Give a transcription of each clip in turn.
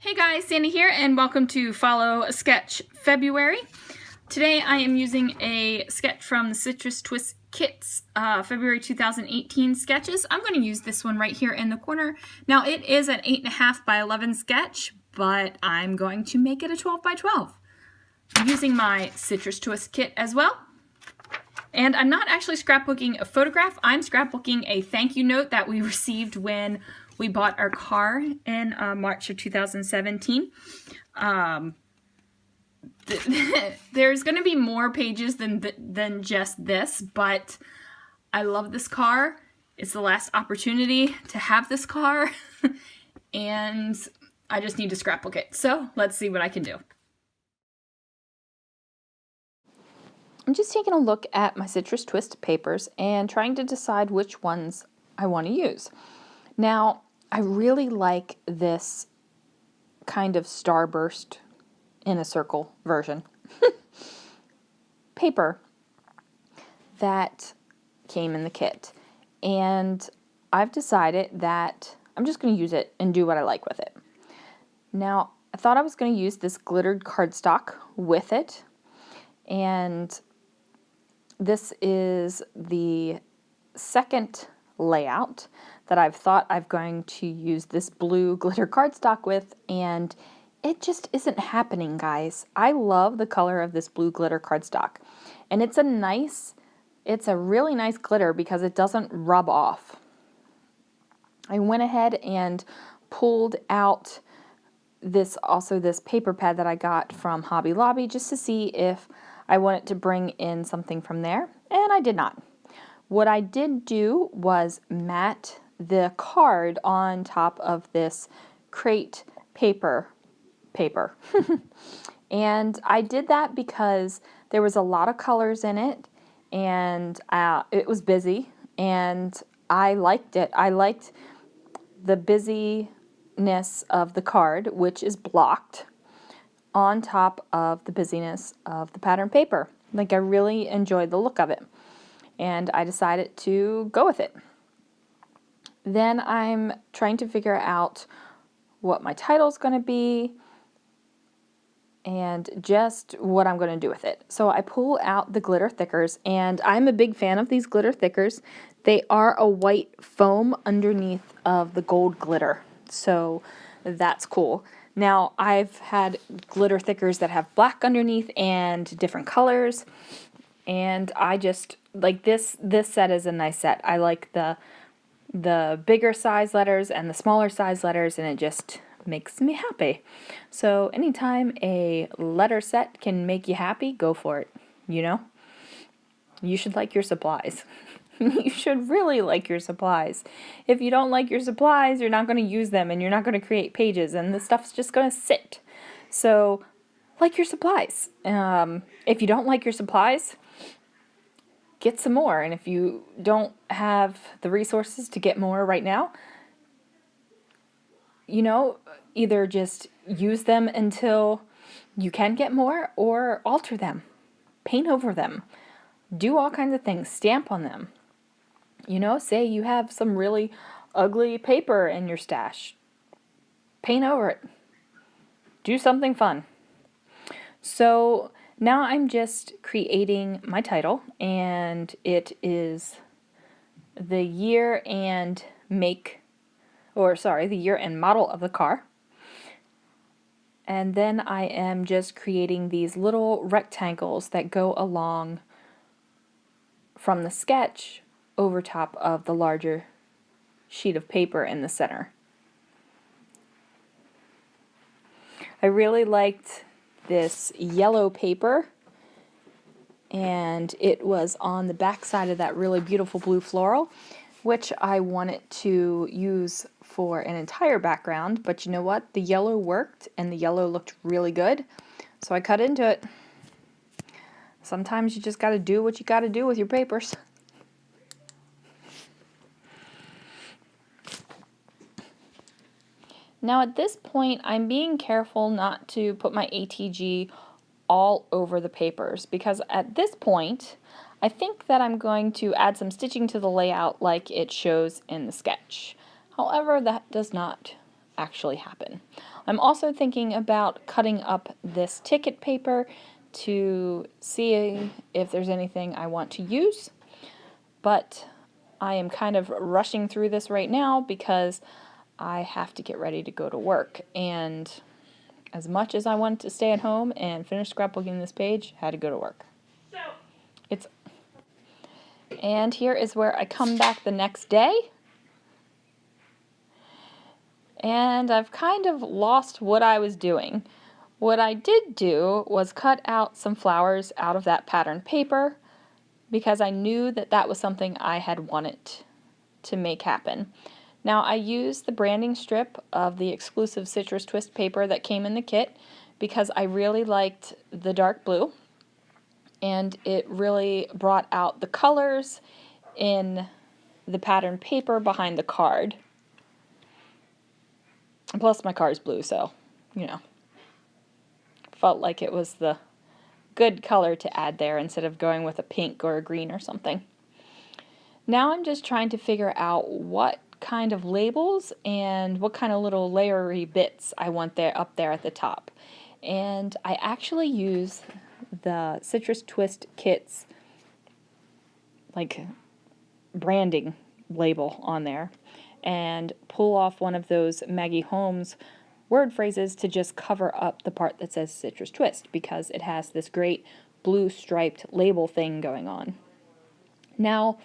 Hey guys, Sandy here, and welcome to Follow a Sketch February. Today I am using a sketch from the Citrus Twist Kits February 2018 sketches. I'm going to use this one right here in the corner. Now it is an 8.5 by 11 sketch, but I'm going to make it a 12 by 12. I'm using my Citrus Twist kit as well. And I'm not actually scrapbooking a photograph, I'm scrapbooking a thank you note that we received when we bought our car in March of 2017. There's going to be more pages than just this, but I love this car. It's the last opportunity to have this car, and I just need to scrapbook it. So let's see what I can do. I'm just taking a look at my Citrus Twist papers and trying to decide which ones I want to use. Now, I really like this kind of starburst in a circle version paper that came in the kit. And I've decided that I'm just going to use it and do what I like with it. Now, I thought I was going to use this glittered cardstock with it. And this is the second layout that I've thought I'm going to use this blue glitter cardstock with, and it just isn't happening, guys. I love the color of this blue glitter cardstock, and it's a really nice glitter because it doesn't rub off. I went ahead and pulled out this paper pad that I got from Hobby Lobby just to see if I wanted to bring in something from there, and I did not. What I did do was mat the card on top of this crate paper. And I did that because there was a lot of colors in it, and it was busy, and I liked it. I liked the busyness of the card, which is blocked, on top of the busyness of the pattern paper. Like, I really enjoyed the look of it, and I decided to go with it. Then I'm trying to figure out what my title's going to be and just what I'm going to do with it. So I pull out the glitter thickers, and I'm a big fan of these glitter thickers. They are a white foam underneath of the gold glitter, so that's cool. Now, I've had glitter thickers that have black underneath and different colors, and I just like this set is a nice set. I like the bigger size letters and the smaller size letters, and it just makes me happy. So anytime a letter set can make you happy, go for it. You know, you should like your supplies. You should really like your supplies. If you don't like your supplies, you're not going to use them, and you're not going to create pages, and the stuff's just going to sit. So like your supplies. If you don't like your supplies, get some more. And if you don't have the resources to get more right now, you know, either just use them until you can get more, or alter them, paint over them, do all kinds of things, stamp on them. You know, say you have some really ugly paper in your stash, paint over it, do something fun. So now I'm just creating my title, and it is the year and the year and model of the car. And then I am just creating these little rectangles that go along from the sketch over top of the larger sheet of paper in the center. I really liked this yellow paper, and it was on the back side of that really beautiful blue floral, which I wanted to use for an entire background, but you know what? The yellow worked, and the yellow looked really good, so I cut into it. Sometimes you just got to do what you got to do with your papers. Now at this point, I'm being careful not to put my ATG all over the papers, because at this point, I think that I'm going to add some stitching to the layout like it shows in the sketch. However, that does not actually happen. I'm also thinking about cutting up this ticket paper to see if there's anything I want to use, but I am kind of rushing through this right now because I have to get ready to go to work, and as much as I wanted to stay at home and finish scrapbooking this page, I had to go to work. And here is where I come back the next day, and I've kind of lost what I was doing. What I did do was cut out some flowers out of that patterned paper because I knew that that was something I had wanted to make happen. Now I used the branding strip of the exclusive Citrus Twist paper that came in the kit because I really liked the dark blue, and it really brought out the colors in the patterned paper behind the card. And plus my card's blue, so, you know, felt like it was the good color to add there instead of going with a pink or a green or something. Now I'm just trying to figure out what kind of labels and what kind of little layery bits I want there up there at the top. And I actually use the Citrus Twist kit's like branding label on there and pull off one of those Maggie Holmes word phrases to just cover up the part that says Citrus Twist because it has this great blue striped label thing going on. Now,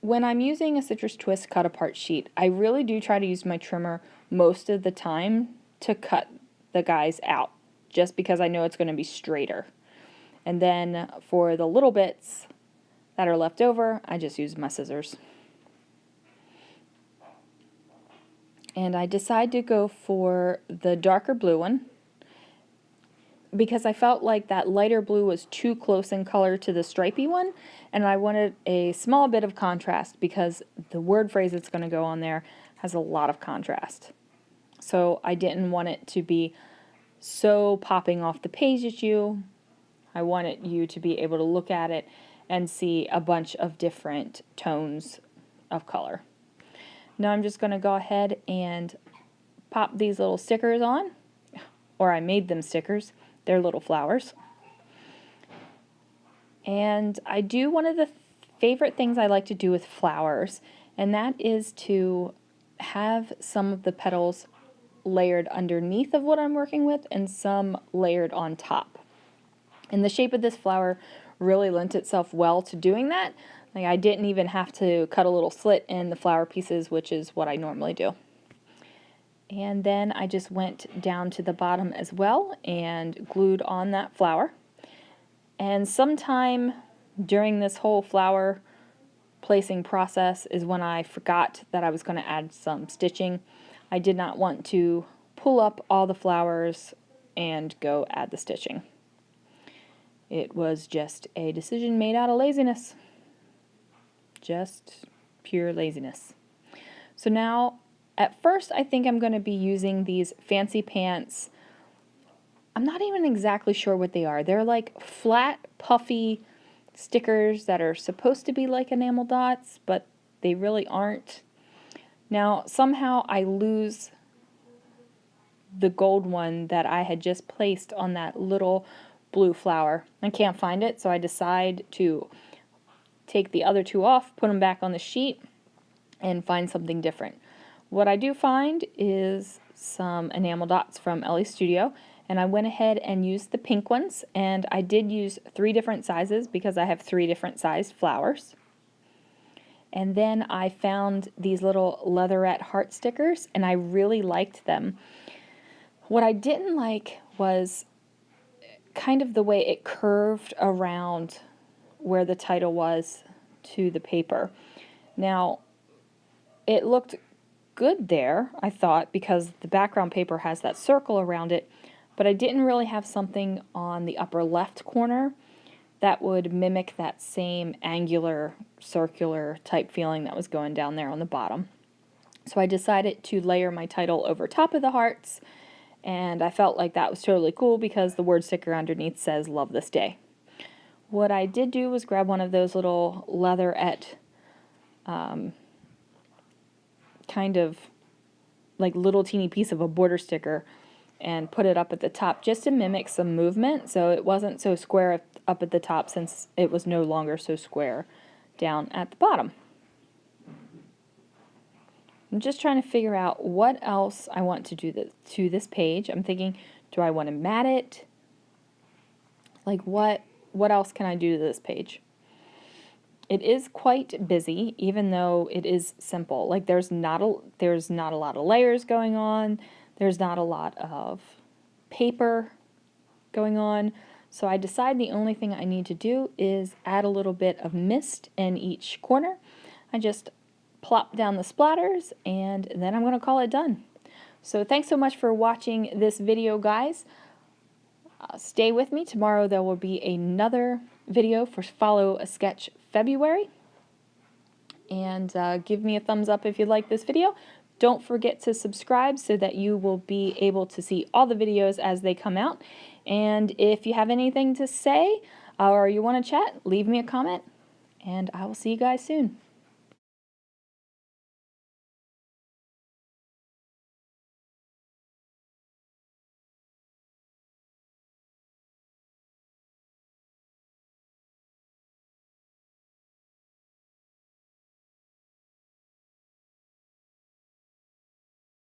when I'm using a Citrus Twist cut apart sheet, I really do try to use my trimmer most of the time to cut the guys out, just because I know it's going to be straighter. And then for the little bits that are left over, I just use my scissors. And I decide to go for the darker blue one because I felt like that lighter blue was too close in color to the stripy one, and I wanted a small bit of contrast because the word phrase that's going to go on there has a lot of contrast. So I didn't want it to be so popping off the page at you. I wanted you to be able to look at it and see a bunch of different tones of color. Now I'm just going to go ahead and pop these little stickers on, or I made them stickers. They're little flowers. And I do one of the favorite things I like to do with flowers, and that is to have some of the petals layered underneath of what I'm working with and some layered on top. And the shape of this flower really lent itself well to doing that. Like I didn't even have to cut a little slit in the flower pieces, which is what I normally do. And then I just went down to the bottom as well and glued on that flower. And sometime during this whole flower placing process is when I forgot that I was going to add some stitching. I did not want to pull up all the flowers and go add the stitching. It was just a decision made out of laziness. Just pure laziness. So now, at first I think I'm going to be using these Fancy Pants. I'm not even exactly sure what they are. They're like flat, puffy stickers that are supposed to be like enamel dots, but they really aren't. Now, somehow I lose the gold one that I had just placed on that little blue flower. I can't find it, so I decide to take the other two off, put them back on the sheet, and find something different. What I do find is some enamel dots from Ellie's Studio, and I went ahead and used the pink ones, and I did use 3 different sizes because I have 3 different sized flowers. And then I found these little leatherette heart stickers, and I really liked them. What I didn't like was kind of the way it curved around where the title was to the paper. Now, it looked good there, I thought, because the background paper has that circle around it, but I didn't really have something on the upper left corner that would mimic that same angular, circular type feeling that was going down there on the bottom. So I decided to layer my title over top of the hearts, and I felt like that was totally cool because the word sticker underneath says "Love This Day." What I did do was grab one of those little leatherette kind of like little teeny piece of a border sticker and put it up at the top just to mimic some movement, so it wasn't so square up at the top since it was no longer so square down at the bottom. I'm just trying to figure out what else I want to do to this page. I'm thinking, do I want to mat it? Like what else can I do to this page? It is quite busy, even though it is simple. Like there's not a lot of layers going on. There's not a lot of paper going on. So I decide the only thing I need to do is add a little bit of mist in each corner. I just plop down the splatters and then I'm going to call it done. So thanks so much for watching this video, guys. Stay with me. Tomorrow there will be another video for Follow a Sketch February. And give me a thumbs up if you like this video. Don't forget to subscribe so that you will be able to see all the videos as they come out. And if you have anything to say or you want to chat, leave me a comment. And I will see you guys soon.